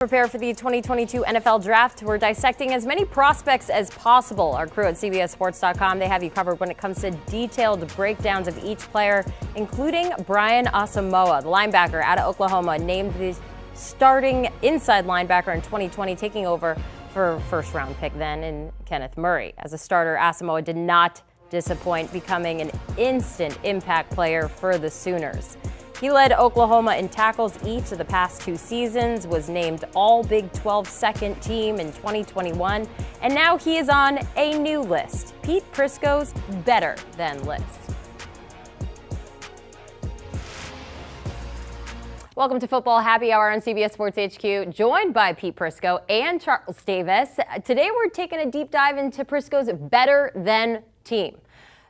Prepare for the 2022 NFL Draft. We're dissecting as many prospects as possible. Our crew at CBSSports.com, they have you covered when it comes to detailed breakdowns of each player, including Brian Asamoah, the linebacker out of Oklahoma, named the starting inside linebacker in 2020, taking over for first-round pick then in Kenneth Murray. As a starter, Asamoah did not disappoint, becoming an instant impact player for the Sooners. He led Oklahoma in tackles each of the past 2 seasons, was named All Big 12 second team in 2021, and now he is on a new list, Pete Prisco's Better Than list. Welcome to Football Happy Hour on CBS Sports HQ, joined by Pete Prisco and Charles Davis. Today we're taking a deep dive into Prisco's Better Than team.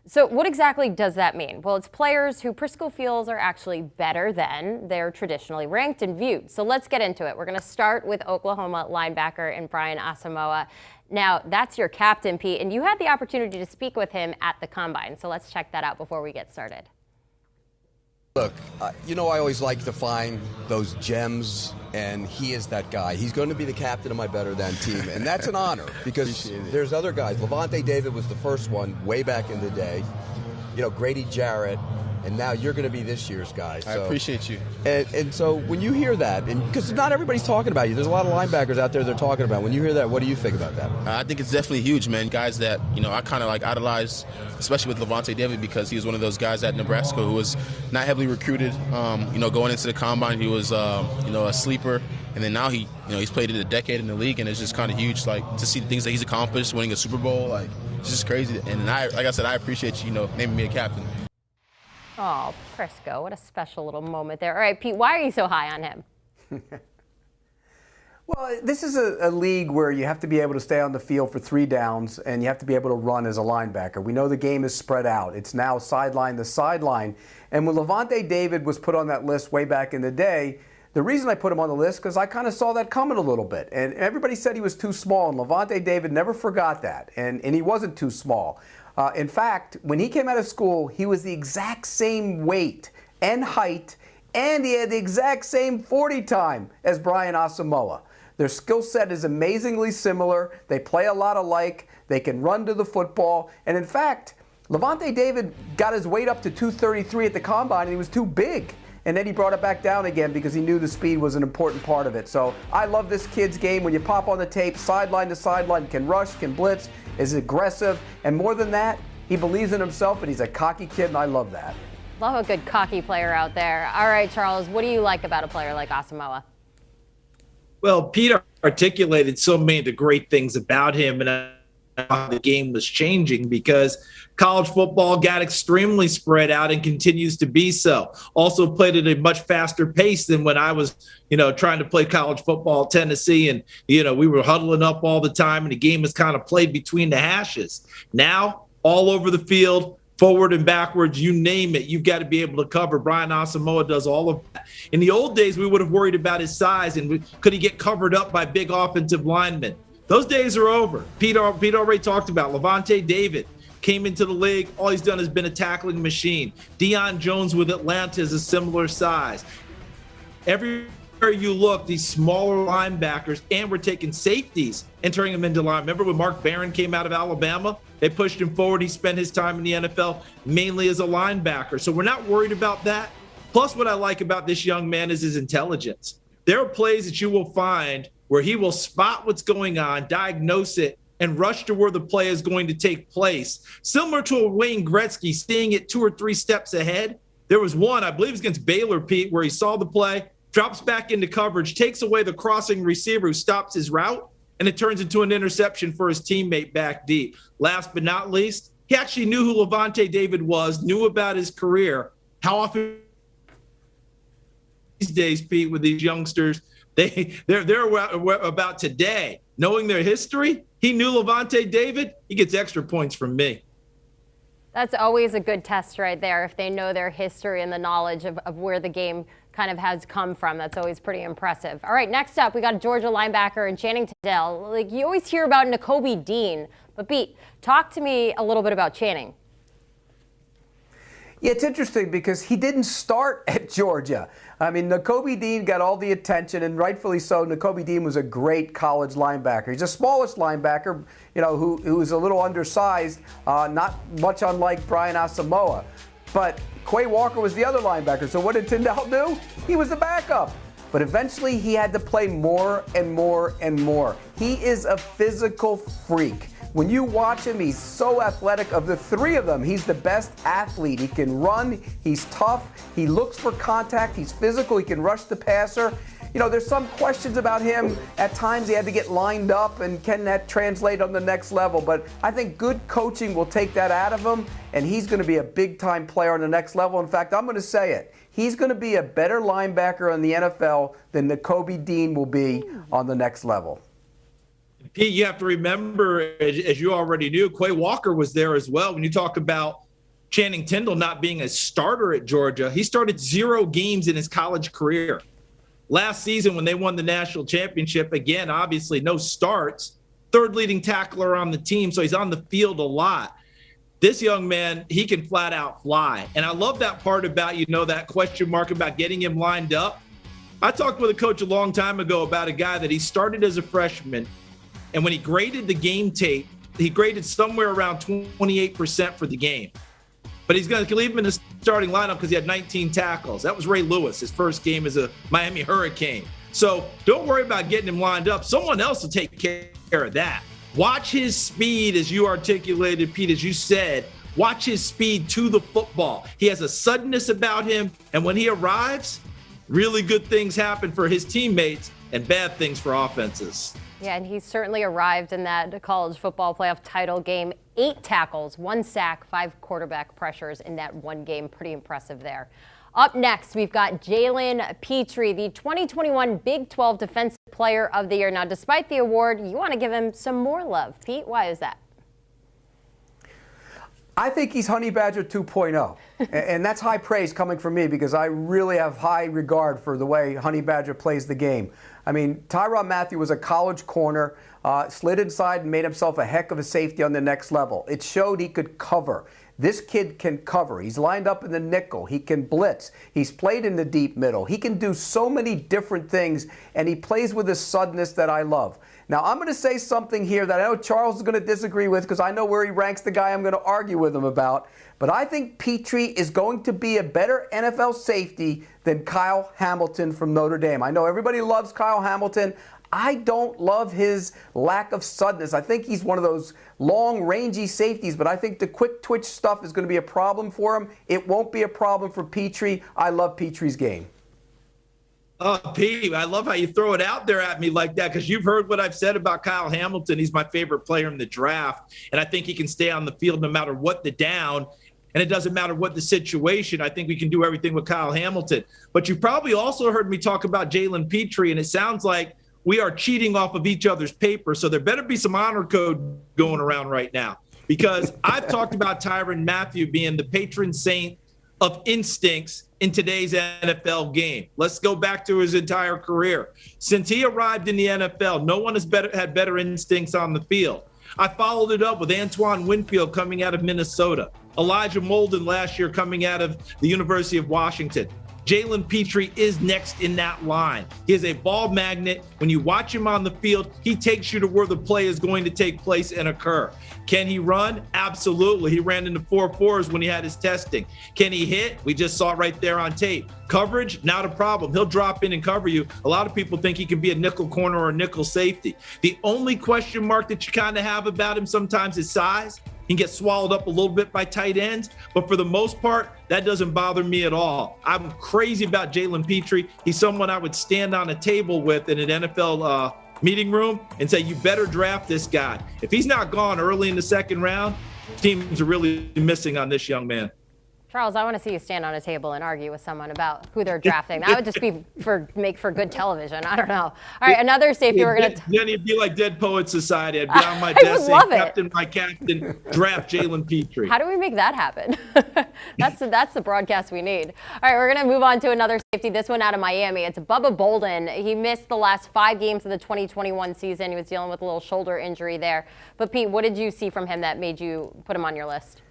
So what exactly does that mean? Well, it's players who Prisco feels are actually better than they're traditionally ranked and viewed. So let's get into it. We're going to start with Oklahoma linebacker and Brian Asamoah. Now, that's your captain, Pete, and you had the opportunity to speak with him at the Combine. So let's check that out before we get started. Look, I always like to find those gems, and he is that guy. He's going to be the captain of my Better Than team, and that's an honor because there's other guys. Levante David was the first one way back in the day. Grady Jarrett, and now you're going to be this year's guy. So. I appreciate you. And so when you hear that, and because not everybody's talking about you, there's a lot of linebackers out there they're talking about. When you hear that, what do you think about that? I think it's definitely huge, man. Guys that, I kind of like idolize, especially with Levante David, because he was one of those guys at Nebraska who was not heavily recruited. Going into the Combine, he was, a sleeper. And then now he's played a decade in the league, and it's just kind of huge, to see the things that he's accomplished, winning a Super Bowl. It's just crazy. And like I said, I appreciate you, naming me a captain. Oh, Prisco, what a special little moment there. All right, Pete, why are you so high on him? Well, this is a league where you have to be able to stay on the field for 3 downs, and you have to be able to run as a linebacker. We know the game is spread out. It's now sideline to sideline. And when Levante David was put on that list way back in the day, the reason I put him on the list because I kind of saw that coming a little bit. And everybody said he was too small, and Levante David never forgot that. And he wasn't too small. In fact, when he came out of school, he was the exact same weight and height, and he had the exact same 40 time as Brian Asamoah. Their skill set is amazingly similar. They play a lot alike. They can run to the football. And in fact, Levante David got his weight up to 233 at the Combine, and he was too big. And then he brought it back down again because he knew the speed was an important part of it. So I love this kid's game. When you pop on the tape, sideline to sideline, can rush, can blitz, is aggressive. And more than that, he believes in himself, and he's a cocky kid, and I love that. Love a good cocky player out there. All right, Charles, what do you like about a player like Asamoah? Well, Pete articulated so many of the great things about him, and how the game was changing because college football got extremely spread out and continues to be so. Also played at a much faster pace than when I was, trying to play college football at Tennessee, and, we were huddling up all the time, and the game was kind of played between the hashes. Now, all over the field, forward and backwards, you name it, you've got to be able to cover. Brian Asamoah does all of that. In the old days, we would have worried about his size and could he get covered up by big offensive linemen. Those days are over. Pete already talked about Levante David. Came into the league, all he's done has been a tackling machine. Deion Jones with Atlanta is a similar size. Everywhere you look, these smaller linebackers, and we're taking safeties and turning them into line. Remember when Mark Barron came out of Alabama? They pushed him forward. He spent his time in the NFL mainly as a linebacker. So we're not worried about that. Plus, what I like about this young man is his intelligence. There are plays that you will find where he will spot what's going on, diagnose it, and rush to where the play is going to take place. Similar to a Wayne Gretzky, seeing it 2 or 3 steps ahead. There was one, I believe it was against Baylor, Pete, where he saw the play, drops back into coverage, takes away the crossing receiver who stops his route, and it turns into an interception for his teammate back deep. Last but not least, he actually knew who Levante David was, knew about his career. How often these days, Pete, with these youngsters, they're about today, knowing their history. He knew Levante David. He gets extra points from me. That's always a good test right there. If they know their history and the knowledge of where the game kind of has come from, that's always pretty impressive. All right, next up, we got a Georgia linebacker and Channing Tindall. You always hear about Nakobe Dean, but Pete, talk to me a little bit about Channing. Yeah, it's interesting because he didn't start at Georgia. I mean, Nakobe Dean got all the attention, and rightfully so. Nakobe Dean was a great college linebacker. He's a smallish linebacker, who was a little undersized, not much unlike Brian Asamoah. But Quay Walker was the other linebacker. So what did Tindall do? He was the backup. But eventually he had to play more and more and more. He is a physical freak. When you watch him, he's so athletic. Of the three of them, he's the best athlete. He can run, he's tough, he looks for contact, he's physical, he can rush the passer. There's some questions about him. At times he had to get lined up, and can that translate on the next level? But I think good coaching will take that out of him, and he's going to be a big-time player on the next level. In fact, I'm going to say it. He's going to be a better linebacker in the NFL than Nakobe Dean will be on the next level. Pete, you have to remember, as you already knew, Quay Walker was there as well. When you talk about Channing Tindall not being a starter at Georgia, he started 0 games in his college career. Last season when they won the national championship, again, obviously no starts, third leading tackler on the team, so he's on the field a lot. This young man, he can flat out fly. And I love that part about, that question mark about getting him lined up. I talked with a coach a long time ago about a guy that he started as a freshman, and when he graded the game tape, he graded somewhere around 28% for the game. But he's going to leave him in the starting lineup because he had 19 tackles. That was Ray Lewis, his first game as a Miami Hurricane. So don't worry about getting him lined up. Someone else will take care of that. Watch his speed, as you articulated, Pete, as you said. Watch his speed to the football. He has a suddenness about him, and when he arrives, really good things happen for his teammates and bad things for offenses. Yeah, and he certainly arrived in that college football playoff title game. 8 tackles, 1 sack, 5 quarterback pressures in that one game. Pretty impressive there. Up next, we've got Jalen Pitre, the 2021 Big 12 Defensive Player of the Year. Now, despite the award, you want to give him some more love. Pete, why is that? I think he's Honey Badger 2.0, and that's high praise coming from me because I really have high regard for the way Honey Badger plays the game. I mean, Tyrann Mathieu was a college corner, slid inside and made himself a heck of a safety on the next level. It showed he could cover. This kid can cover. He's lined up in the nickel. He can blitz. He's played in the deep middle. He can do so many different things, and he plays with a suddenness that I love. Now, I'm going to say something here that I know Charles is going to disagree with because I know where he ranks the guy I'm going to argue with him about. But I think Pitre is going to be a better NFL safety than Kyle Hamilton from Notre Dame. I know everybody loves Kyle Hamilton. I don't love his lack of suddenness. I think he's one of those long, rangy safeties, but I think the quick twitch stuff is going to be a problem for him. It won't be a problem for Pitre. I love Pitre's game. Pete, I love how you throw it out there at me like that because you've heard what I've said about Kyle Hamilton. He's my favorite player in the draft, and I think he can stay on the field no matter what the down, and it doesn't matter what the situation. I think we can do everything with Kyle Hamilton. But you probably also heard me talk about Jalen Pitre, and it sounds like we are cheating off of each other's paper, so there better be some honor code going around right now because I've talked about Tyrann Mathieu being the patron saint of instincts in today's NFL game. Let's go back to his entire career. Since he arrived in the NFL, no one has had better instincts on the field. I followed it up with Antoine Winfield coming out of Minnesota, Elijah Molden last year coming out of the University of Washington. Jalen Pitre is next in that line. He is a ball magnet. When you watch him on the field, he takes you to where the play is going to take place and occur. Can he run? Absolutely. He ran into 4.4s when he had his testing. Can he hit? We just saw it right there on tape. Coverage, not a problem. He'll drop in and cover you. A lot of people think he can be a nickel corner or a nickel safety. The only question mark that you kind of have about him sometimes is size. He can get swallowed up a little bit by tight ends, but for the most part, that doesn't bother me at all. I'm crazy about Jalen Pitre. He's someone I would stand on a table with in an NFL meeting room and say, you better draft this guy. If he's not gone early in the second round, teams are really missing on this young man. Charles, I want to see you stand on a table and argue with someone about who they're drafting. That would just make for good television. I don't know. All right, another safety we're going to. Then it'd be like Dead Poets Society. I'd be on my desk saying, Captain, my captain, draft Jalen Pitre. How do we make that happen? That's the broadcast we need. All right, we're going to move on to another safety. This one out of Miami. It's Bubba Bolden. He missed the last 5 games of the 2021 season. He was dealing with a little shoulder injury there. But Pete, what did you see from him that made you put him on your list?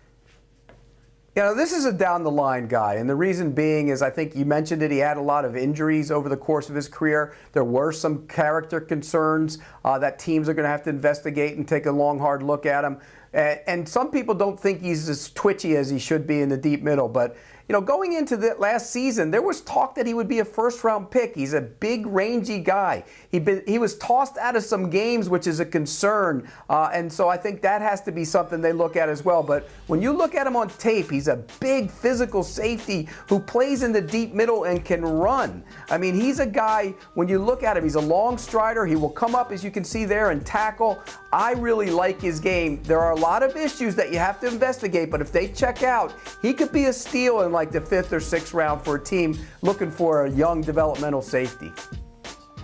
This is a down-the-line guy, and the reason being is I think you mentioned it, he had a lot of injuries over the course of his career. There were some character concerns that teams are going to have to investigate and take a long, hard look at him. And some people don't think he's as twitchy as he should be in the deep middle, but going into the last season, there was talk that he would be a first-round pick. He's a big, rangy guy. He was tossed out of some games, which is a concern. And so I think that has to be something they look at as well. But when you look at him on tape, he's a big physical safety who plays in the deep middle and can run. I mean, he's a guy, when you look at him, he's a long strider. He will come up, as you can see there, and tackle. I really like his game. There are a lot of issues that you have to investigate, but if they check out, he could be a steal in like the 5th or 6th round for a team looking for a young developmental safety.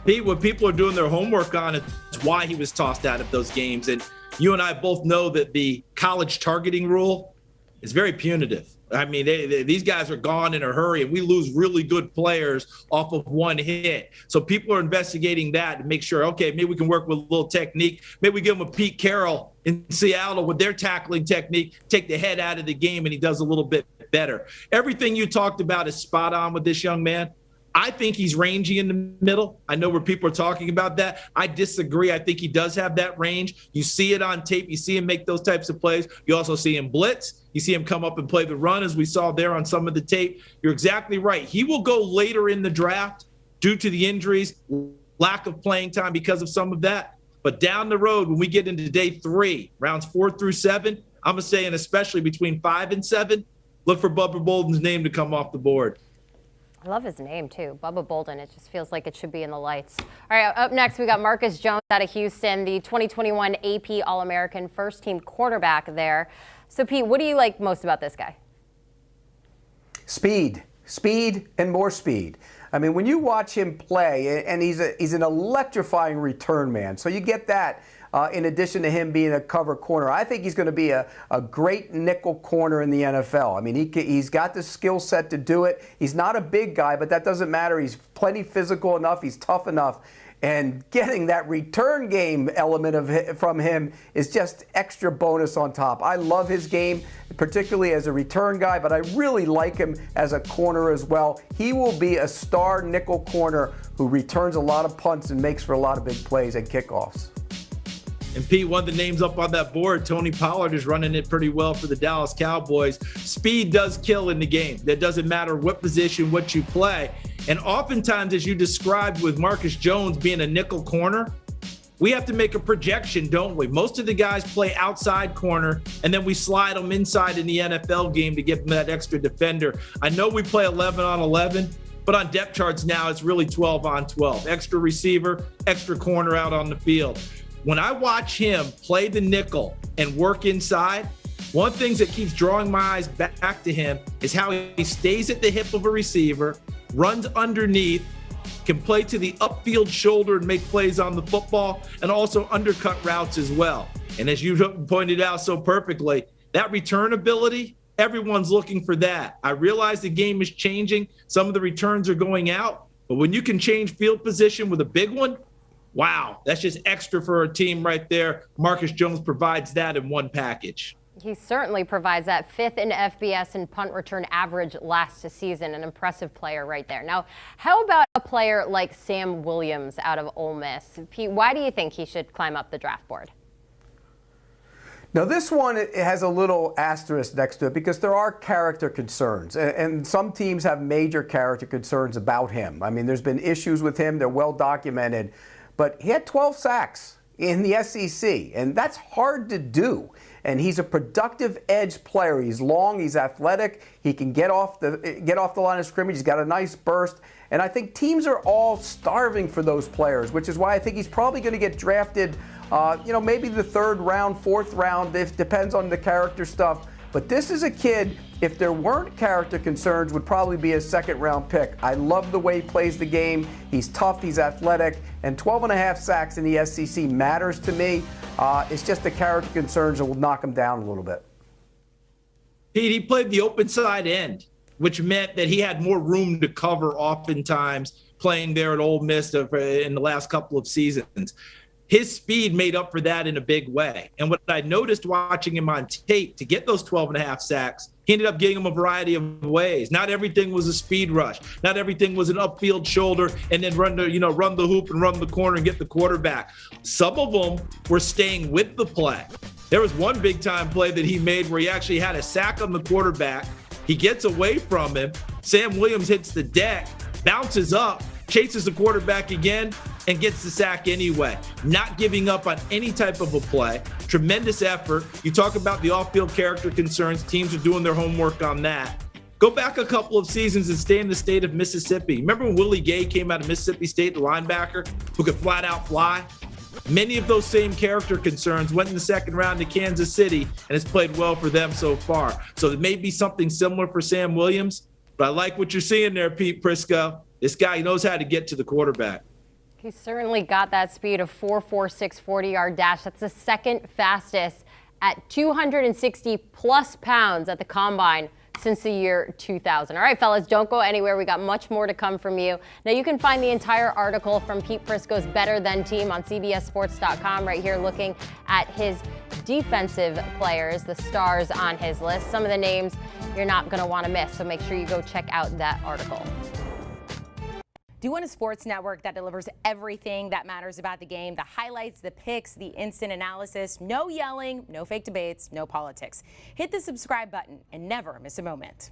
Pete, what people are doing their homework on is why he was tossed out of those games. And you and I both know that the college targeting rule is very punitive. I mean, these guys are gone in a hurry, and we lose really good players off of one hit. So people are investigating that to make sure, okay, maybe we can work with a little technique. Maybe we give them a Pete Carroll in Seattle with their tackling technique, take the head out of the game, and he does a little bit better. Everything you talked about is spot on with this young man. I think he's rangy in the middle. I know where people are talking about that. I disagree. I think he does have that range. You see it on tape. You see him make those types of plays. You also see him blitz. You see him come up and play the run, as we saw there on some of the tape. You're exactly right. He will go later in the draft due to the injuries, lack of playing time because of some of that. But down the road, when we get into day 3, rounds 4 through 7, I'm going to say, and especially between 5 and 7, look for Bubba Bolden's name to come off the board. I love his name, too. Bubba Bolden. It just feels like it should be in the lights. All right, up next, we got Marcus Jones out of Houston, the 2021 AP All-American first-team quarterback there. So, Pete, what do you like most about this guy? Speed, and more speed. I mean, when you watch him play, and he's an electrifying return man, so you get that. In addition to him being a cover corner, I think he's going to be a great nickel corner in the NFL. I mean, he's got the skill set to do it. He's not a big guy, but that doesn't matter. He's plenty physical enough. He's tough enough. And getting that return game element from him is just extra bonus on top. I love his game, particularly as a return guy, but I really like him as a corner as well. He will be a star nickel corner who returns a lot of punts and makes for a lot of big plays and kickoffs. And Pete, one of the names up on that board, Tony Pollard, is running it pretty well for the Dallas Cowboys. Speed does kill in the game. That doesn't matter what position, what you play. And oftentimes, as you described with Marcus Jones being a nickel corner, we have to make a projection, don't we? Most of the guys play outside corner, and then we slide them inside in the NFL game to give them that extra defender. I know we play 11 on 11, but on depth charts now, it's really 12 on 12. Extra receiver, extra corner out on the field. When I watch him play the nickel and work inside, one of the things that keeps drawing my eyes back to him is how he stays at the hip of a receiver, runs underneath, can play to the upfield shoulder and make plays on the football, and also undercut routes as well. And as you pointed out so perfectly, that return ability, everyone's looking for that. I realize the game is changing. Some of the returns are going out, but when you can change field position with a big one, wow, that's just extra for a team right there. Marcus Jones provides that in one package. He certainly provides that. 5th in FBS and punt return average last season. An impressive player right there. Now, how about a player like Sam Williams out of Ole Miss? Pete, why do you think he should climb up the draft board? Now, this one it has a little asterisk next to it because there are character concerns, and some teams have major character concerns about him. I mean, there's been issues with him. They're well documented. But he had 12 sacks in the SEC, and that's hard to do. And he's a productive edge player. He's long, he's athletic, he can get off the line of scrimmage, he's got a nice burst. And I think teams are all starving for those players, which is why I think he's probably going to get drafted, maybe the 3rd round, 4th round, it depends on the character stuff. But this is a kid, if there weren't character concerns, would probably be a 2nd round pick. I love the way he plays the game. He's tough, he's athletic, and 12.5 sacks in the SEC matters to me. It's just the character concerns that will knock him down a little bit. Pete, he played the open side end, which meant that he had more room to cover oftentimes playing there at Ole Miss in the last couple of seasons. His speed made up for that in a big way. And what I noticed watching him on tape, to get those 12.5 sacks, He ended up getting them a variety of ways. Not everything was a speed rush. Not everything was an upfield shoulder and then run the hoop and run the corner and get the quarterback. Some of them were staying with the play. There was one big time play that he made where he actually had a sack on the quarterback. He gets away from him. Sam Williams hits the deck, bounces up, chases the quarterback again, and gets the sack anyway. Not giving up on any type of a play. Tremendous effort. You talk about the off-field character concerns. Teams are doing their homework on that. Go back a couple of seasons and stay in the state of Mississippi. Remember when Willie Gay came out of Mississippi State, the linebacker, who could flat out fly? Many of those same character concerns went in the second round to Kansas City, and it's played well for them so far. So it may be something similar for Sam Williams, but I like what you're seeing there, Pete Prisco. This guy knows how to get to the quarterback. He certainly got that speed of 4.46 40-yard dash. That's the second fastest at 260 plus pounds at the combine since the year 2000. All right, fellas, don't go anywhere. We got much more to come from you. Now, you can find the entire article from Pete Prisco's Better Than team on CBSSports.com right here, looking at his defensive players, the stars on his list. Some of the names you're not going to want to miss, so make sure you go check out that article. Do you want a sports network that delivers everything that matters about the game? The highlights, the picks, the instant analysis, no yelling, no fake debates, no politics. Hit the subscribe button and never miss a moment.